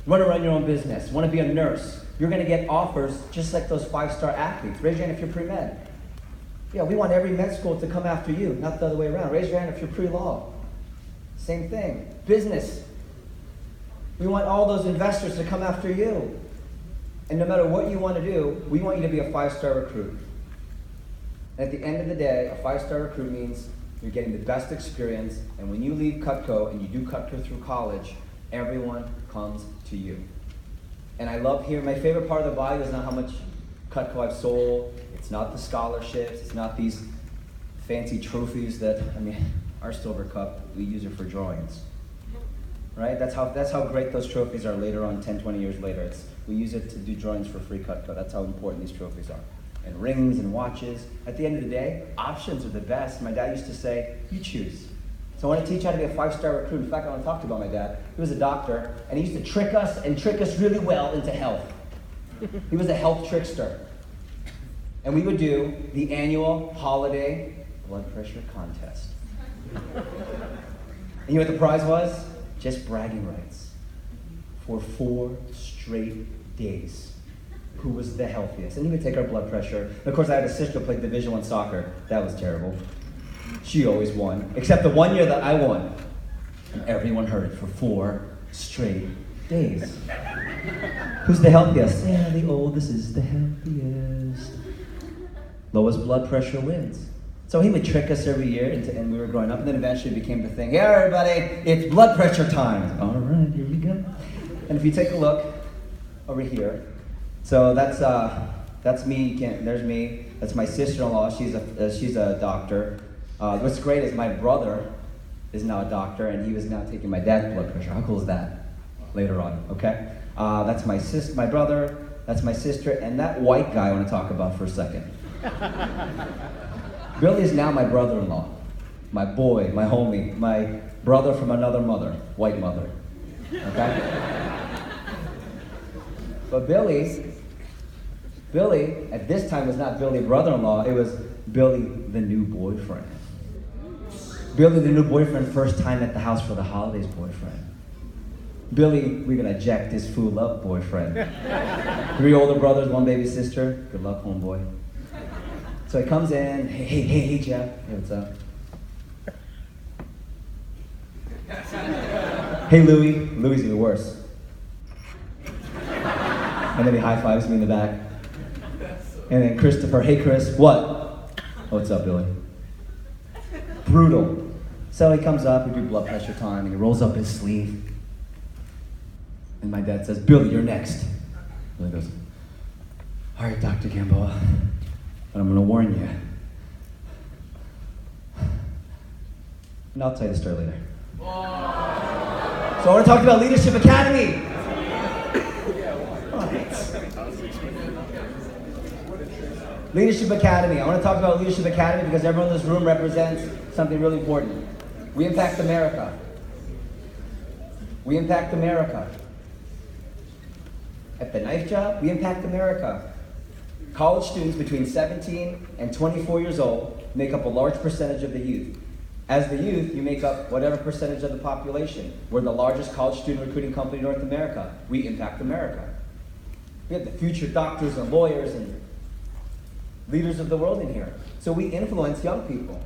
run around your own business, want to be a nurse. You're going to get offers just like those 5-star athletes. Raise your hand if you're pre-med. Yeah, we want every med school to come after you, not the other way around. Raise your hand if you're pre-law. Same thing. Business. We want all those investors to come after you. And no matter what you want to do, we want you to be a 5-star recruit. And at the end of the day, a 5-star recruit means you're getting the best experience, and when you leave Cutco and you do Cutco through college, everyone comes to you. And I love here, my favorite part of the value is not how much Cutco I've sold, it's not the scholarships, it's not these fancy trophies that, our silver cup, we use it for drawings. Right? That's how great those trophies are later on, 10, 20 years later. We use it to do drawings for free Cutco. That's how important these trophies are. And rings and watches. At the end of the day, options are the best. My dad used to say, you choose. So I want to teach you how to be a 5-star recruit. In fact, I want to talk to you about my dad. He was a doctor, and he used to trick us really well into health. He was a health trickster. And we would do the annual holiday blood pressure contest. And you know what the prize was? Just bragging rights. For 4 straight days. Who was the healthiest? And he would take our blood pressure. And of course, I had a sister who played Division I soccer. That was terrible. She always won. Except the one year that I won. And everyone heard it for 4 straight days. Who's the healthiest? Yeah, the oldest is the healthiest. Lowest blood pressure wins. So he would trick us every year, and we were growing up, and then eventually it became the thing. Hey, everybody, it's blood pressure time. All right, here we go. And if you take a look over here, so that's me. There's me. That's my sister-in-law. She's a doctor. What's great is my brother is now a doctor, and he was now taking my dad's blood pressure. How cool is that? Later on, okay? That's my brother. That's my sister, and that white guy I want to talk about for a second. Billy is now my brother-in-law, my boy, my homie, my brother from another mother, white mother, okay? But Billy, at this time was not Billy brother-in-law, it was Billy the new boyfriend. Billy the new boyfriend, first time at the house for the holidays boyfriend. Billy, we're gonna jack this fool up boyfriend. 3 older brothers, 1 baby sister, good luck homeboy. So he comes in, hey, Jeff. Hey, what's up? Hey, Louie. Louie's even worse. And then he high-fives me in the back. And then Christopher, hey, Chris, what? Oh, what's up, Billy? Brutal. So he comes up, we do blood pressure time, and he rolls up his sleeve. And my dad says, Billy, you're next. Billy goes, all right, Dr. Gamboa. But I'm going to warn you. And I'll tell you the story later. So I want to talk about Leadership Academy. Leadership Academy. I want to talk about Leadership Academy because everyone in this room represents something really important. We impact America. We impact America. At the knife job, we impact America. College students between 17 and 24 years old make up a large percentage of the youth. As the youth, you make up whatever percentage of the population. We're the largest college student recruiting company in North America. We impact America. We have the future doctors and lawyers and leaders of the world in here. So we influence young people.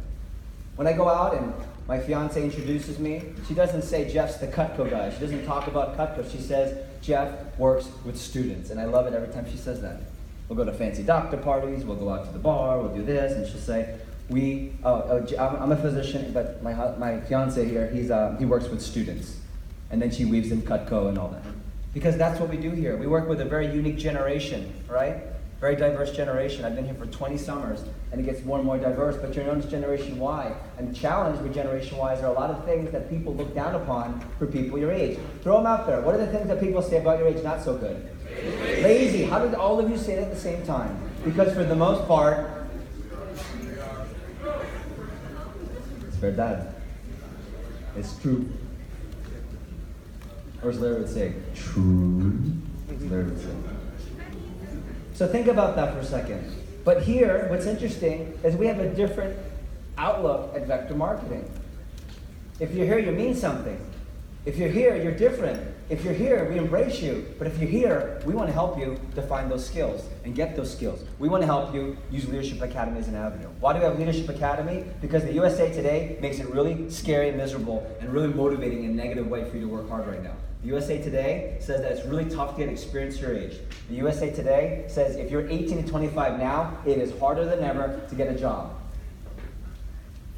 When I go out and my fiance introduces me, she doesn't say Jeff's the Cutco guy. She doesn't talk about Cutco. She says Jeff works with students. And I love it every time she says that. We'll go to fancy doctor parties, we'll go out to the bar, we'll do this, and she'll say, I'm a physician, but my fiance here, he works with students. And then she weaves in Cutco and all that. Because that's what we do here. We work with a very unique generation, right? Very diverse generation. I've been here for 20 summers, and it gets more and more diverse, but you're known as Generation Y. And the challenge with Generation Y is there are a lot of things that people look down upon for people your age. Throw them out there. What are the things that people say about your age not so good? Lazy. How did all of you say it at the same time? Because for the most part, it's verdad. It's true. Or as Larry would say, true. As Larry would say. So think about that for a second. But here, what's interesting is we have a different outlook at vector marketing. If you're here, you mean something. If you're here, you're different. If you're here, we embrace you. But if you're here, we want to help you define those skills and get those skills. We want to help you use Leadership Academy as an avenue. Why do we have Leadership Academy? Because the USA Today makes it really scary and miserable and really motivating in a negative way for you to work hard right now. The USA Today says that it's really tough to get experience your age. The USA Today says if you're 18 to 25 now, it is harder than ever to get a job.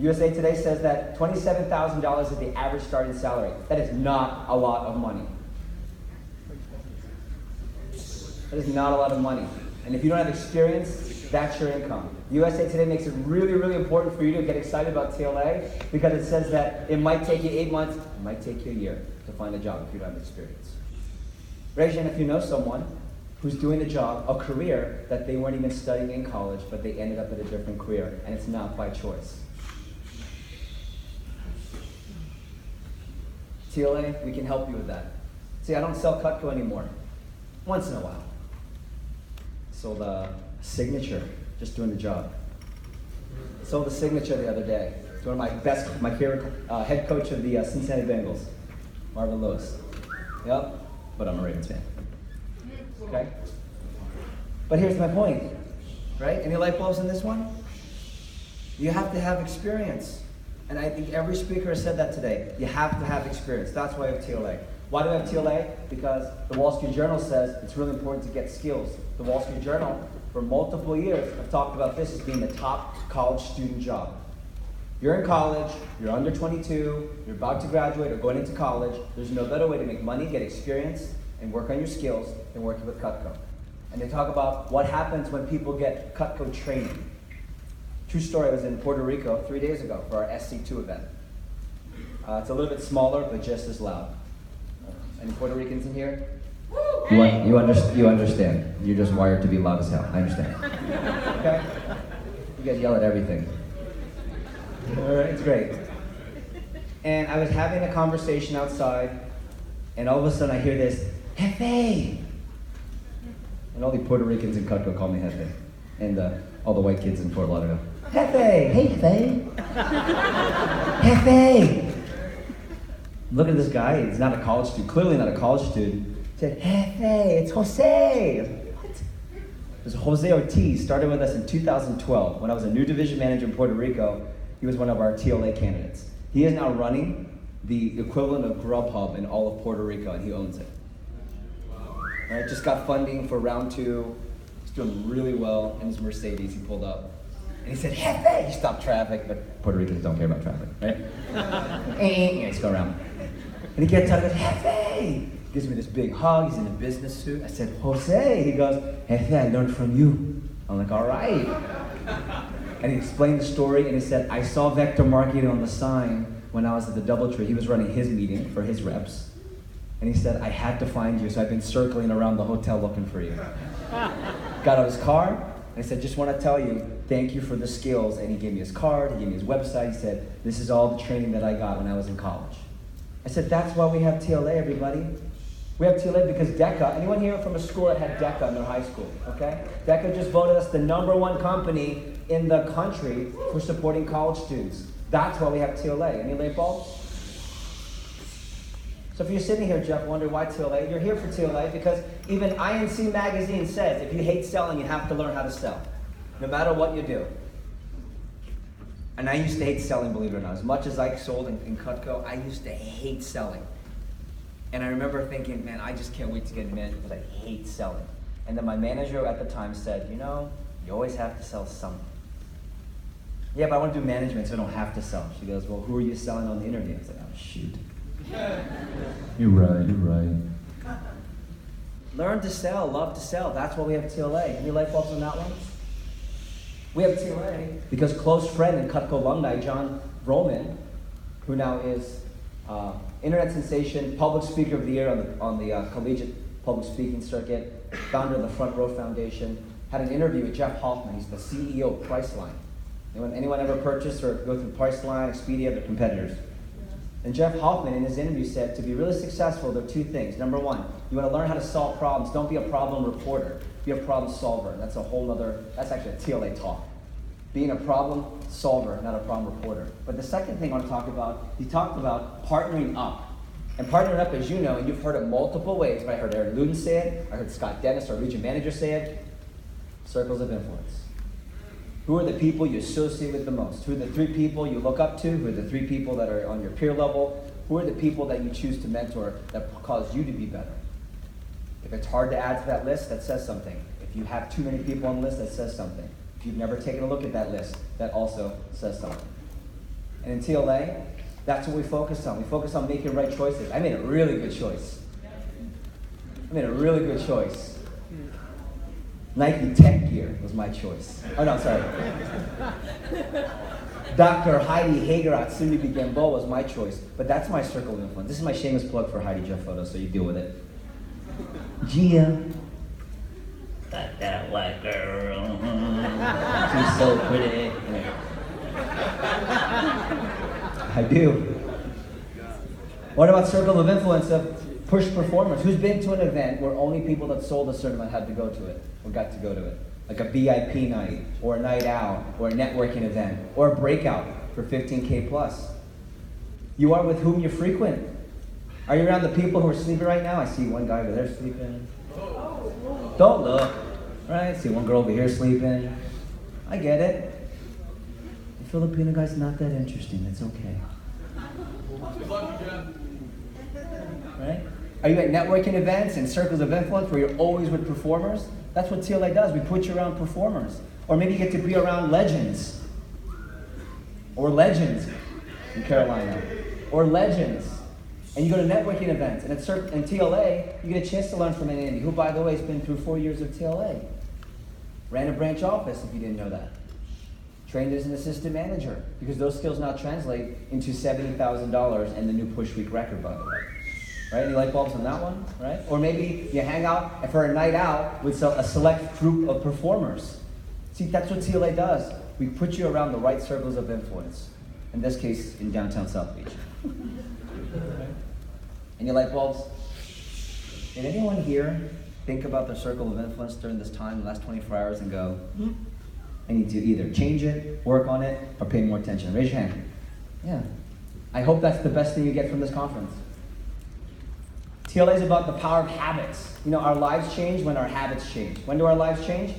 USA Today says that $27,000 is the average starting salary. That is not a lot of money. That is not a lot of money. And if you don't have experience, that's your income. USA Today makes it really, really important for you to get excited about TLA because it says that it might take you 8 months, it might take you a year to find a job if you don't have experience. Raise your hand if you know someone who's doing a job, a career that they weren't even studying in college, but they ended up at a different career, and it's not by choice. TLA, we can help you with that. See, I don't sell Cutco anymore. Once in a while. Sold a Signature, just doing the job. Sold a Signature the other day to one of my favorite head coach of the Cincinnati Bengals, Marvin Lewis. Yep, but I'm a Ravens fan. Okay? But here's my point, right? Any light bulbs in this one? You have to have experience. And I think every speaker has said that today. You have to have experience. That's why I have TLA. Why do I have TLA? Because the Wall Street Journal says it's really important to get skills. The Wall Street Journal, for multiple years, have talked about this as being the top college student job. You're in college, you're under 22, you're about to graduate or going into college. There's no better way to make money, get experience, and work on your skills than working with Cutco. And they talk about what happens when people get Cutco training. True story, I was in Puerto Rico 3 days ago for our SC2 event. It's a little bit smaller, but just as loud. Any Puerto Ricans in here? You understand. You're just wired to be loud as hell. I understand. Okay? You guys yell at everything. All right, it's great. And I was having a conversation outside, and all of a sudden I hear this, Jefe! And all the Puerto Ricans in Cutco call me Jefe. And all the white kids in Fort Lauderdale. Jefe! Hey, Jefe! Jefe! Look at this guy. He's not a college student. Clearly not a college student. He said, Jefe, it's Jose. I was like, what? It was Jose Ortiz. Started with us in 2012. When I was a new division manager in Puerto Rico, he was one of our TLA candidates. He is now running the equivalent of Grubhub in all of Puerto Rico, and he owns it. Right, just got funding for round 2. He's doing really well in his Mercedes. He pulled up. And he said, Jefe! He stopped traffic, but Puerto Ricans don't care about traffic, right? Yeah, let's go around. And he gets out and goes, Jefe! Gives me this big hug. He's in a business suit. I said, Jose. He goes, Jefe, I learned from you. I'm like, all right. And he explained the story, and he said, I saw Vector Marketing on the sign when I was at the Doubletree. He was running his meeting for his reps. And he said, I had to find you, so I've been circling around the hotel looking for you. Got out of his car, and I said, just want to tell you, thank you for the skills. And he gave me his card, he gave me his website. He said, this is all the training that I got when I was in college. I said, that's why we have TLA, everybody. We have TLA because DECA, anyone here from a school that had DECA in their high school, okay? DECA just voted us the #1 company in the country for supporting college students. That's why we have TLA. Any light bulbs? So if you're sitting here, Jeff, wondering why TLA, you're here for TLA because even INC magazine says if you hate selling, you have to learn how to sell, no matter what you do. And I used to hate selling, believe it or not. As much as I sold in Cutco, I used to hate selling. And I remember thinking, man, I just can't wait to get in management because I hate selling. And then my manager at the time said, you know, you always have to sell something. Yeah, but I want to do management, so I don't have to sell. She goes, well, who are you selling on the interview? I was like, oh, shoot. You're right. Learn to sell, love to sell. That's why we have TLA. Any light bulbs on that one? We have TLA because close friend and Cutco alumni, John Vroman, who now is internet sensation, public speaker of the year on the collegiate public speaking circuit, founder of the Front Row Foundation, had an interview with Jeff Hoffman. He's the CEO of Priceline. Anyone ever purchase or go through Priceline, Expedia, their competitors? And Jeff Hoffman in his interview said, to be really successful, there are 2 things. Number 1, you want to learn how to solve problems. Don't be a problem reporter. Be a problem solver. That's a whole other, that's actually a TLA talk. Being a problem solver, not a problem reporter. But the second thing I want to talk about, he talked about partnering up. And partnering up, as you know, and you've heard it multiple ways, but I heard Aaron Luden say it, I heard Scott Dennis, our region manager, say it, circles of influence. Who are the people you associate with the most? Who are the 3 people you look up to? Who are the 3 people that are on your peer level? Who are the people that you choose to mentor that cause you to be better? If it's hard to add to that list, that says something. If you have too many people on the list, that says something. If you've never taken a look at that list, that also says something. And in TLA, that's what we focus on. We focus on making right choices. I made a really good choice. Nike Tech Gear was my choice. Oh no, sorry. Dr. Heidi Hageroth, soon to be Gamboa, was my choice. But that's my circle of influence. This is my shameless plug for Heidi Jeff Photo, so you deal with it. Gia. Got that white girl. She's so pretty. I do. What about circle of influence of push performers? Who's been to an event where only people that sold a certain amount had to go to it, or got to go to it? Like a VIP night, or a night out, or a networking event, or a breakout for 15K plus. You are with whom you frequent. Are you around the people who are sleeping right now? I see one guy over there sleeping. Don't look. Right? See one girl over here sleeping. I get it. The Filipino guy's not that interesting. It's okay. Right? Are you at networking events and circles of influence where you're always with performers? That's what TLA does. We put you around performers. Or maybe you get to be around legends. Or legends in Carolina. Or legends. And you go to networking events. And in TLA, you get a chance to learn from an Andy, who, by the way, has been through 4 years of TLA. Ran a branch office, if you didn't know that. Trained as an assistant manager, because those skills now translate into $70,000 and the new Push Week record, by the way. Right? Any light bulbs on that one? Right? Or maybe you hang out for a night out with a select group of performers. See, that's what TLA does. We put you around the right circles of influence. In this case, in downtown South Beach. Any light bulbs? Did anyone here think about their circle of influence during this time, the last 24 hours, and go, I need to either change it, work on it, or pay more attention? Raise your hand. Yeah. I hope that's the best thing you get from this conference. TLA is about the power of habits. You know, our lives change when our habits change. When do our lives change?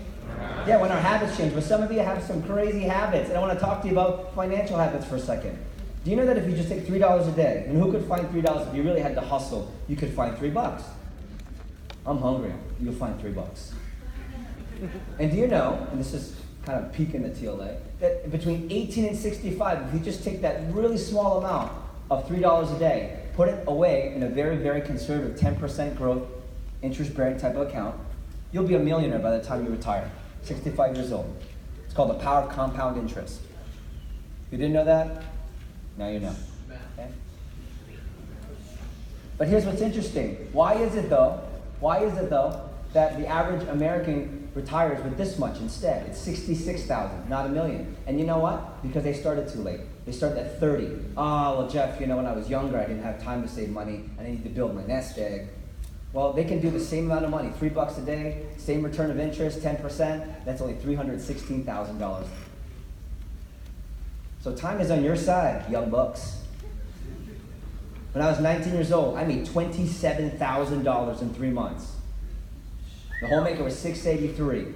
Yeah, when our habits change. But some of you have some crazy habits, and I want to talk to you about financial habits for a second. Do you know that if you just take $3 a day, and who could find $3 if you really had to hustle, you could find $3. I'm hungry. You'll find $3. And do you know, and this is kind of peeking the TLA, that between 18 and 65, if you just take that really small amount of $3 a day, put it away in a very, very conservative 10% growth, interest-bearing type of account, you'll be a millionaire by the time you retire, 65 years old. It's called the power of compound interest. If you didn't know that, now you know. Okay? But here's what's interesting. Why is it though that the average American retires with this much instead? It's 66,000, not a million. And you know what? Because they started too late. They started at 30. Oh, well, Jeff, you know, when I was younger, I didn't have time to save money. I need to build my nest egg. Well, they can do the same amount of money, $3 a day, same return of interest, 10%. That's only $316,000. So time is on your side, young bucks. When I was 19 years old, I made $27,000 in 3 months. The homemaker was $683.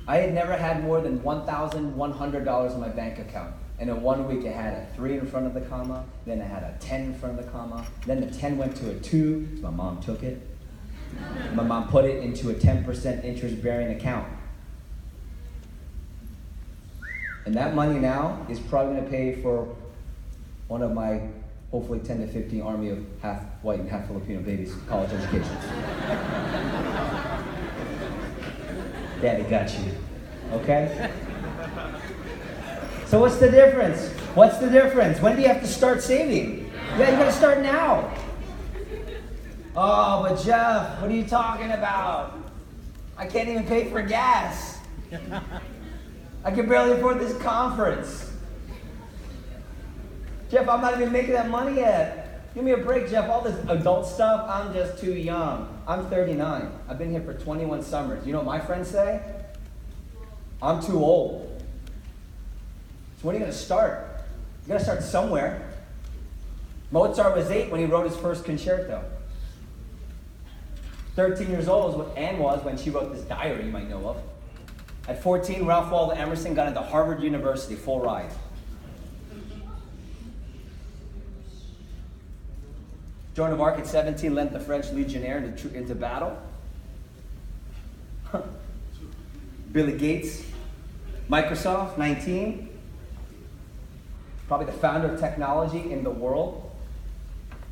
I had never had more than $1,100 in my bank account. And in 1 week, I had a 3 in front of the comma, then I had a 10 in front of the comma, then the 10 went to a 2, so my mom took it. My mom put it into a 10% interest-bearing account. And that money now is probably going to pay for one of my, hopefully 10 to 15 army of half white and half Filipino babies' college educations. Daddy got you, okay? So what's the difference? What's the difference? When do you have to start saving? Yeah, you gotta start now. Oh, but Jeff, what are you talking about? I can't even pay for gas. I can barely afford this conference. Jeff, I'm not even making that money yet. Give me a break, Jeff. All this adult stuff, I'm just too young. I'm 39. I've been here for 21 summers. You know what my friends say? I'm too old. So when are you going to start? You got to start somewhere. Mozart was 8 when he wrote his first concerto. 13 years old is what Anne was when she wrote this diary you might know of. At 14, Ralph Waldo Emerson got into Harvard University, full ride. Joan of Arc at 17 led the French Legionnaire into battle. Billy Gates, Microsoft, 19. Probably the founder of technology in the world.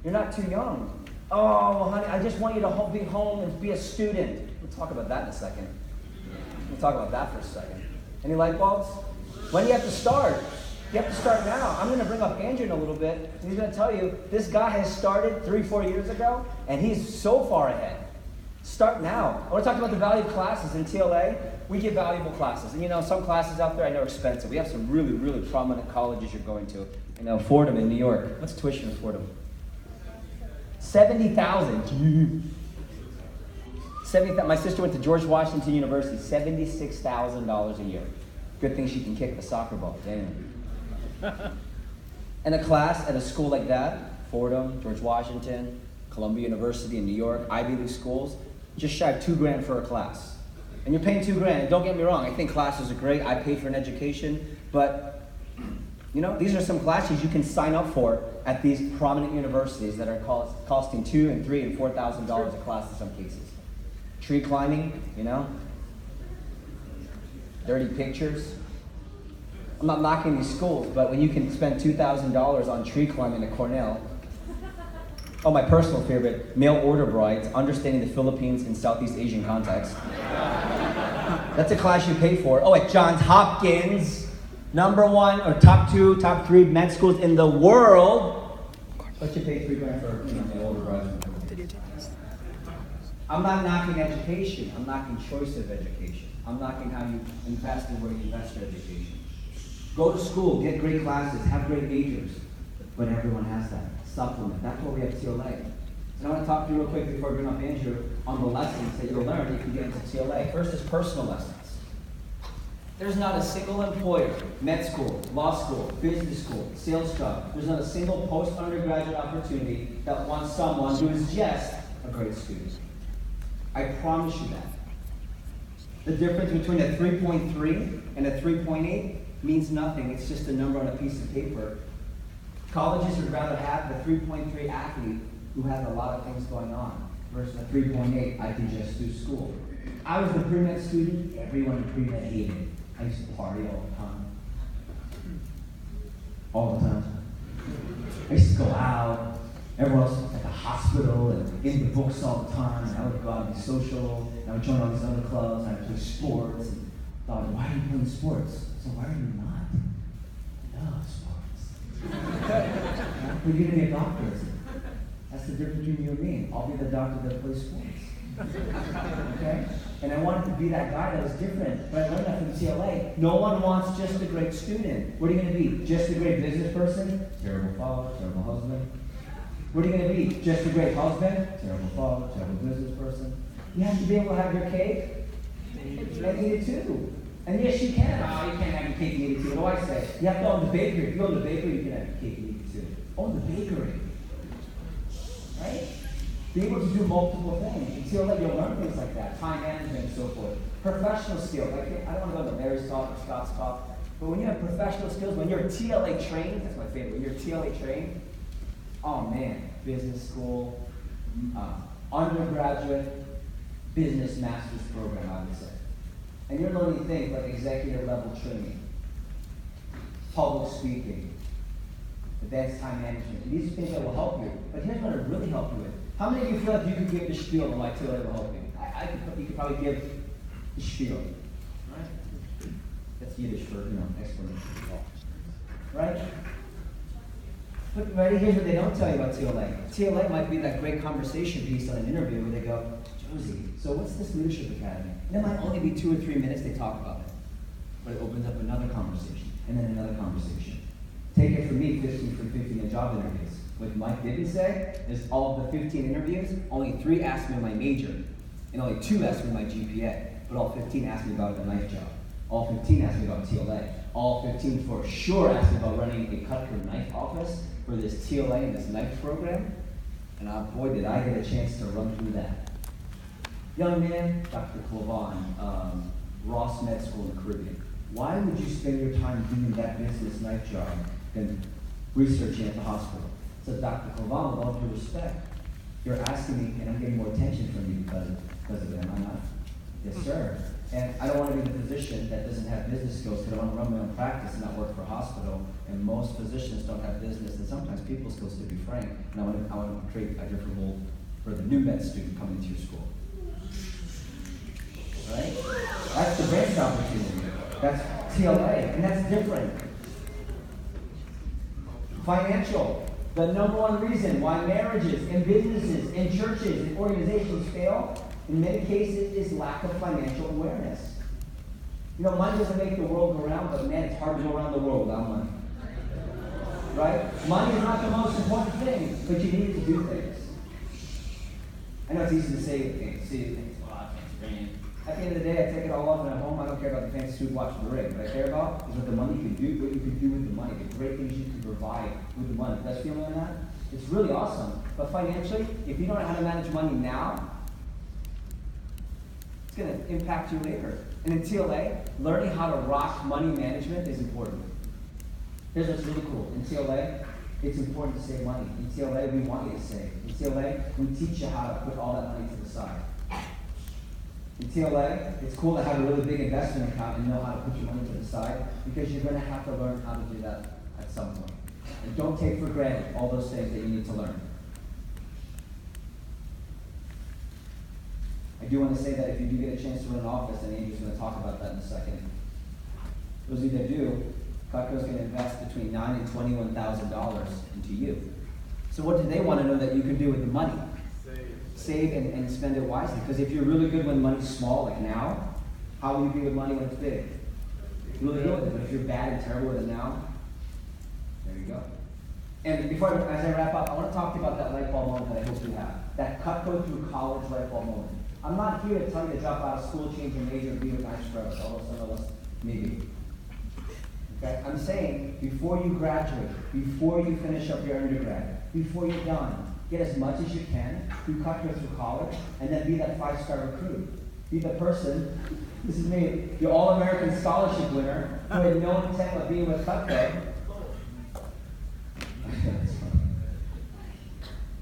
You're not too young. Oh, honey, I just want you to be home and be a student. We'll talk about that in a second. We'll talk about that for a second. Any light bulbs? When do you have to start? You have to start now. I'm going to bring up Andrew in a little bit, and he's going to tell you this guy has started 3-4 years ago, and he's so far ahead. Start now. I want to talk about the value of classes in TLA. We give valuable classes. And you know, some classes out there I know are expensive. We have some really, really prominent colleges you're going to. You know, Fordham in New York. What's tuition in Fordham? $70,000. My sister went to George Washington University, $76,000 a year. Good thing she can kick the soccer ball. Damn. And a class at a school like that, Fordham, George Washington, Columbia University in New York, Ivy League schools, just shy of $2,000 for a class. And you're paying $2,000. And don't get me wrong, I think classes are great. I pay for an education, but you know, these are some classes you can sign up for at these prominent universities that are costing $2,000 and $3,000 and $4,000 a class in some cases. Tree climbing, you know, dirty pictures. I'm not knocking these schools, but when you can spend $2,000 on tree climbing at Cornell. Oh, my personal favorite, mail order brides, understanding the Philippines in Southeast Asian context. That's a class you pay for. Oh, at Johns Hopkins, #1 or top 2, top 3 med schools in the world. But you pay $3,000 for mail order brides. I'm not knocking education. I'm knocking choice of education. I'm knocking how you invest in where you invest your education. Go to school, get great classes, have great majors. But everyone has that. Supplement. That's why we have TLA. And I want to talk to you real quick before I bring up Andrew on the lessons that you'll learn if you get into TLA. First is personal lessons. There's not a single employer, med school, law school, business school, sales job, there's not a single post-undergraduate opportunity that wants someone who is just a great student. I promise you that. The difference between a 3.3 and a 3.8 means nothing. It's just a number on a piece of paper. Colleges would rather have the 3.3 athlete who has a lot of things going on versus a 3.8, I can just do school. I was the pre-med student, everyone in pre-med hated it. I used to party all the time. All the time. I used to go out, everyone else was at the hospital and in the books all the time, and I would go out and be social, and I would join all these other clubs, and I would play sports, and I thought, why are you playing sports? So why are you not? No, sports. But you're gonna be a doctor. That's the difference between you and me. I'll be the doctor that plays sports. Okay? And I wanted to be that guy that was different. But I learned that from TLA. No one wants just a great student. What are you gonna be? Just a great business person? Terrible father, terrible husband. What are you gonna be? Just a great husband? Terrible father, terrible business person. You have to be able to have your cake and eat it too. And yes, you can. Oh, you can't have your cake and eat it too. What do I say? You have to own the bakery. If you own the bakery, you can have your cake and eat it too. Own the bakery. Right? Be able to do multiple things. Until that you'll learn things like that. Time management and so forth. Professional skills. Like, I don't want to go to Larry's talk or Scott's talk. But when you have professional skills, when you're TLA trained, that's my favorite. When you're TLA trained, oh man, business school, undergraduate, business master's program, I would say. And you're learning things like executive level training, public speaking, advanced time management. And these are things that will help you. But here's what it'll really help you with. How many of you feel like you could give the spiel on why TLA will help you? You could probably give the spiel. Right? That's Yiddish for, explanation. Right? But ready, here's what they don't tell you about TLA. TLA might be that great conversation piece on an interview where they go, Josie, so what's this leadership academy? And it might only be 2 or 3 minutes they talk about it. But it opens up another conversation, and then another conversation. Take it from me, 15 from 15 in job interviews. What Mike didn't say is all of the 15 interviews, only 3 asked me my major, and only 2 asked me my GPA. But all 15 asked me about a knife job. All 15 asked me about TLA. All 15 for sure asked me about running a cut-through knife office, for this TLA and this night program, and boy, did I get a chance to run through that. Young man, Dr. Clavan, Ross Med School in the Caribbean. Why would you spend your time doing that business night job than researching at the hospital? So Dr. Clavan, with all due respect, you're asking me, and I'm getting more attention from you because of it, am I not? Yes, sir. And I don't want to be in a position that doesn't have business skills because I want to run my own practice and not work for a hospital. And most physicians don't have business and sometimes people skills, to be frank. And I want to create a different mold for the new med student coming to your school. Right? That's the branch opportunity. That's TLA, and that's different. Financial. The number one reason why marriages and businesses and churches and organizations fail, in many cases, is lack of financial awareness. You know, money doesn't make the world go round, but man, it's hard to go around the world without money. Right? Money is not the most important thing, but you need to do things. I know it's easy to say things, at the end of the day, I take it all off and at home. I don't care about the fancy suit watch the ring. What I care about is what the money can do, what you can do with the money, the great things you can provide with the money. Best feeling on that? It's really awesome. But financially, if you don't know how to manage money now, it's going to impact you later. And in TLA, learning how to rock money management is important. Here's what's really cool. In TLA, it's important to save money. In TLA, we want you to save. In TLA, we teach you how to put all that money to the side. In TLA, it's cool to have a really big investment account and know how to put your money to the side because you're going to have to learn how to do that at some point. And don't take for granted all those things that you need to learn. I do want to say that if you do get a chance to run an office, and Andrew's going to talk about that in a second, those of you that do, Cutco's going to invest between $9,000 and $21,000 into you. So what do they want to know that you can do with the money? Save and spend it wisely. Because if you're really good when money's small, like now, how will you be with money when it's big? Really good with it. But if you're bad and terrible with it now, there you go. And as I wrap up, I want to talk to you about that light bulb moment that I hope you have. That Cutco through college light bulb moment. I'm not here to tell you to drop out of school, change your major, and be with nice friends, although some of us maybe. Okay? I'm saying before you graduate, before you finish up your undergrad, before you're done, get as much as you can through Cutco through college, and then be that 5-star recruit. Be the person, this is me, the All-American Scholarship winner who had no intent of being with Cutco.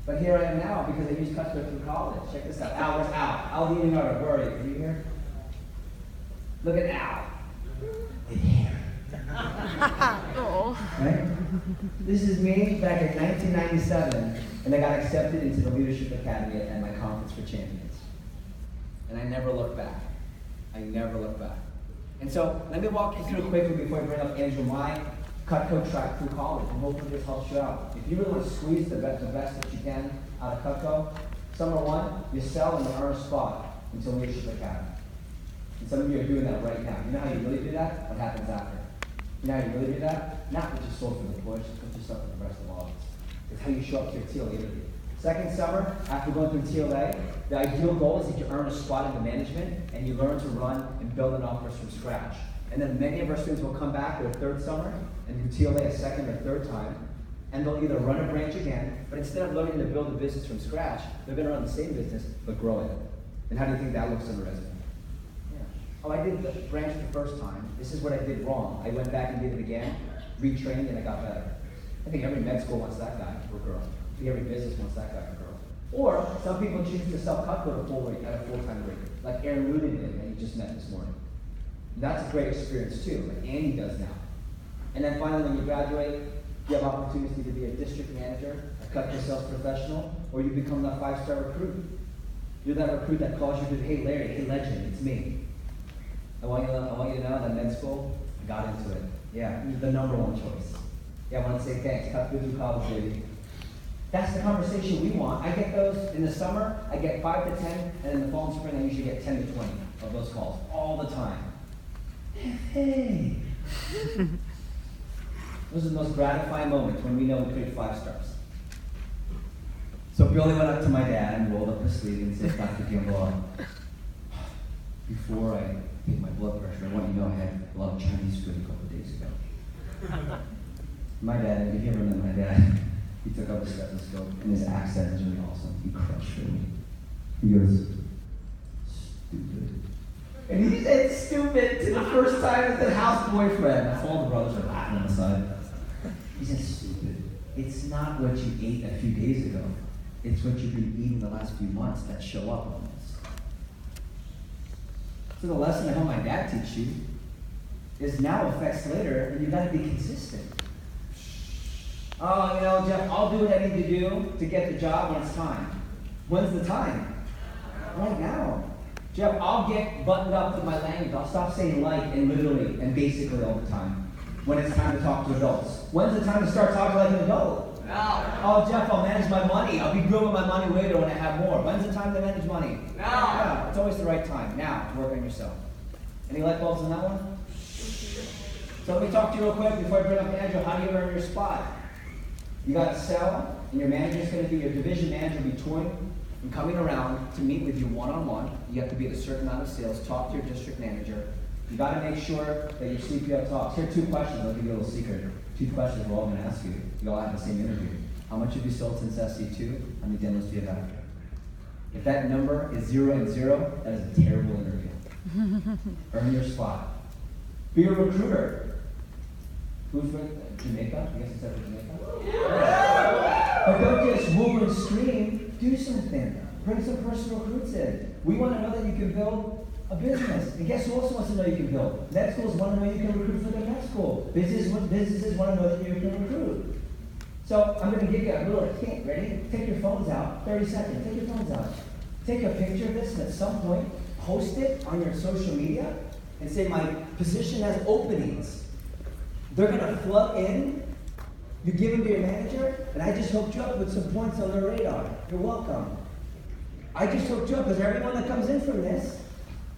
But here I am now because I used Cutco through college. Check this out. Al, where's Al? Al Leonardo, where are you? Are you here? Look at Al. In here. Right? This is me back in 1997, and I got accepted into the Leadership Academy at my Conference for Champions. And I never looked back. I never looked back. And so let me walk you through quickly before I bring up Andrew, my Cutco track through college, and hopefully this helps you out. If you really want to squeeze the best that you can out of Cutco, summer one, you sell and you earn a spot until Leadership Academy. And some of you are doing that right now. You know how you really do that? What happens after? You know how you really do that? Not what you sold for the push, put yourself in the rest of all. It's how you show up to your TLA interview. Second summer, after going through TLA, the ideal goal is that you earn a spot in the management and you learn to run and build an office from scratch. And then many of our students will come back their third summer and do TLA a second or third time, and they'll either run a branch again, but instead of learning to build a business from scratch, they're going to run the same business, but grow it. And how do you think that looks on the resume? Oh, I did the branch the first time. This is what I did wrong. I went back and did it again, retrained, and I got better. I think every med school wants that guy or girl. I think every business wants that guy or girl. Or some people choose to sell Cutco at a full-time rate, like Aaron Rudin did that you just met this morning. That's a great experience too, like Andy does now. And then finally, when you graduate, you have opportunity to be a district manager, a Cutco sales professional, or you become that 5-star recruit. You're that recruit that calls you to, hey Larry, hey legend, it's me. I want you to know that med school, I got into it. Yeah, the number one choice. Yeah, I want to say thanks. Cutco through college, baby. That's the conversation we want. I get those in the summer, I get 5 to 10, and in the fall and spring, I usually get 10 to 20 of those calls all the time. Hey. Those are the most gratifying moments when we know we create 5 stars. So Billy went up to my dad and rolled up his sleeve and said, Dr. Gilmore, before I take my blood pressure, I want you to know I had a lot of Chinese food a couple of days ago. My dad, if you hear him, my dad, He took up his stethoscope, and his accent was really awesome. He crushed me. He goes, stupid. And he said stupid to the first time with his house boyfriend. That's all the brothers are laughing on the side. He said, stupid. It's not what you ate a few days ago. It's what you've been eating the last few months that show up on this. So the lesson I hope my dad teach you is now affects later, and you've got to be consistent. Oh, Jeff, I'll do what I need to do to get the job when it's time. When's the time? Right now. Jeff, I'll get buttoned up with my language. I'll stop saying like and literally and basically all the time when it's time to talk to adults. When's the time to start talking like an adult? Now. Oh, Jeff, I'll manage my money. I'll be good with my money later when I have more. When's the time to manage money? Now. Yeah, it's always the right time. Now, to work on yourself. Any light bulbs on that one? So let me talk to you real quick before I bring up Andrew. How do you earn your spot? You got to sell, and your manager's going to be, your division manager will be touring and coming around to meet with you one-on-one. You have to be at a certain amount of sales. Talk to your district manager. You got to make sure that your CPO talks. Here are 2 questions. I'll give you a little secret. 2 questions we're all going to ask you. You all have the same interview. How much have you sold since SC2? How many demos do you have? If that number is 0 and 0, that is a terrible interview. Earn your spot. Be a recruiter. Who's with Jamaica? I guess it's ever Jamaica. But don't just woo and scream. Do something. Bring some personal recruits in. We want to know that you can build a business. And guess who also wants to know you can build? Med schools want to know you can recruit for their med school. Businesses want to know that you can recruit. So I'm going to give you a little hint. Ready? Take your phones out. 30 seconds. Take your phones out. Take a picture of this and at some point post it on your social media and say my position has openings. They're going to flood in. You give them to your manager, and I just hooked you up with some points on their radar. You're welcome. I just hooked you up because everyone that comes in from this,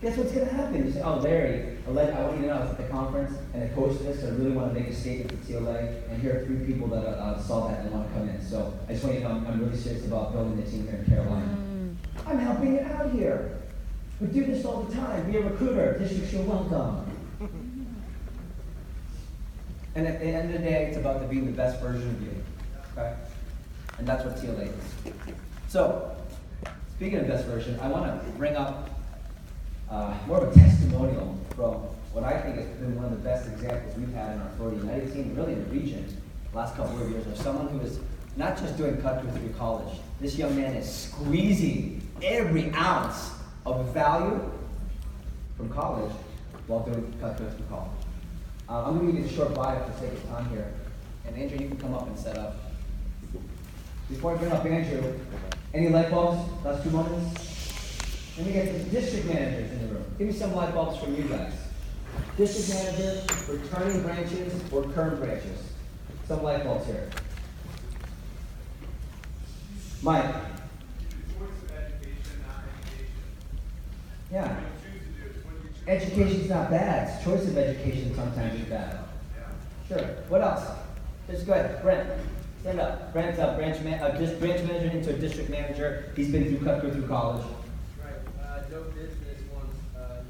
guess what's going to happen? You say, oh, Larry, I want you to know I was at the conference, and I posted this, so I really want to make a statement for TLA, and here are 3 people that saw that and want to come in. So I just want you to know I'm really serious about building the team here in Carolina. I'm helping you out here. We do this all the time. Be a recruiter. Districts, you're welcome. And at the end of the day, it's about being the best version of you. Okay? And that's what TLA is. So, speaking of best version, I want to bring up more of a testimonial from what I think has been one of the best examples we've had in our Florida United team, really in the region, the last couple of years, of someone who is not just doing cut-through through college. This young man is squeezing every ounce of value from college while doing cut-through through college. I'm going to give you a short bio for the sake of time here. And Andrew, you can come up and set up. Before I bring up Andrew, any light bulbs? Last 2 moments? Let me get the district managers in the room. Give me some light bulbs from you guys. District manager, returning branches, or current branches. Some light bulbs here. Mike. Choice of education, not education. Yeah. What you choose to do. What you choose. Education's not bad. Choice of education sometimes is bad. Yeah. Sure. What else? Just go ahead. Brent. Stand up. Brent's a branch manager into a district manager. He's been through college. Right. No business wants, an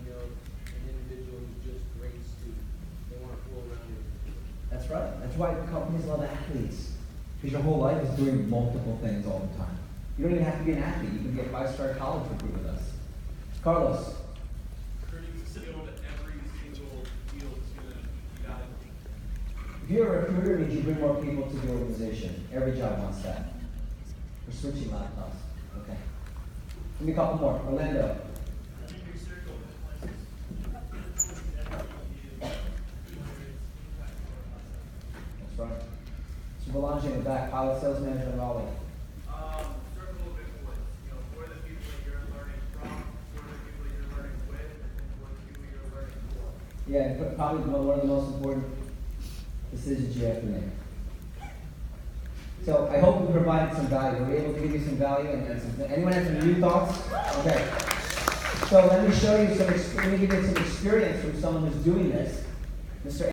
individual who's just a great student. They want to fool around you. That's right. That's why companies love athletes. Because your whole life is doing multiple things all the time. You don't even have to be an athlete. You can be a 5-star college recruit with us. Carlos. Recruiting is a skill that every single field is going to be valuable. If you're a recruiter, it means you bring more people to the organization. Every job wants that. We're switching laptops. Okay. Give me a couple more. Orlando. That's right. So Belanger in the back, pilot sales manager in Raleigh. Circle of influence. Who are the people that you're learning from? Who are the people that you're learning with? And who are the people you're learning for? Yeah, and probably one of the most important decisions you have to make. So I hope we provided some value. Were we able to give you some value? Anyone have some new thoughts? Okay. So let me show you let me give you some experience from someone who's doing this. Mr.